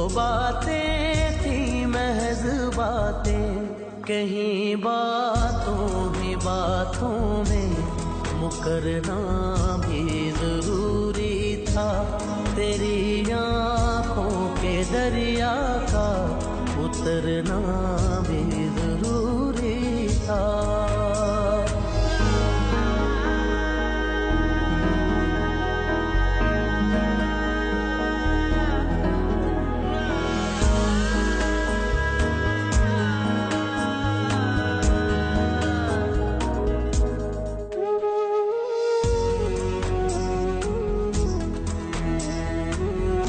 बातें थी महज बातें, कहीं बातों ही बातों में मुकरना भी जरूरी था। तेरी आँखों के दरिया का उतरना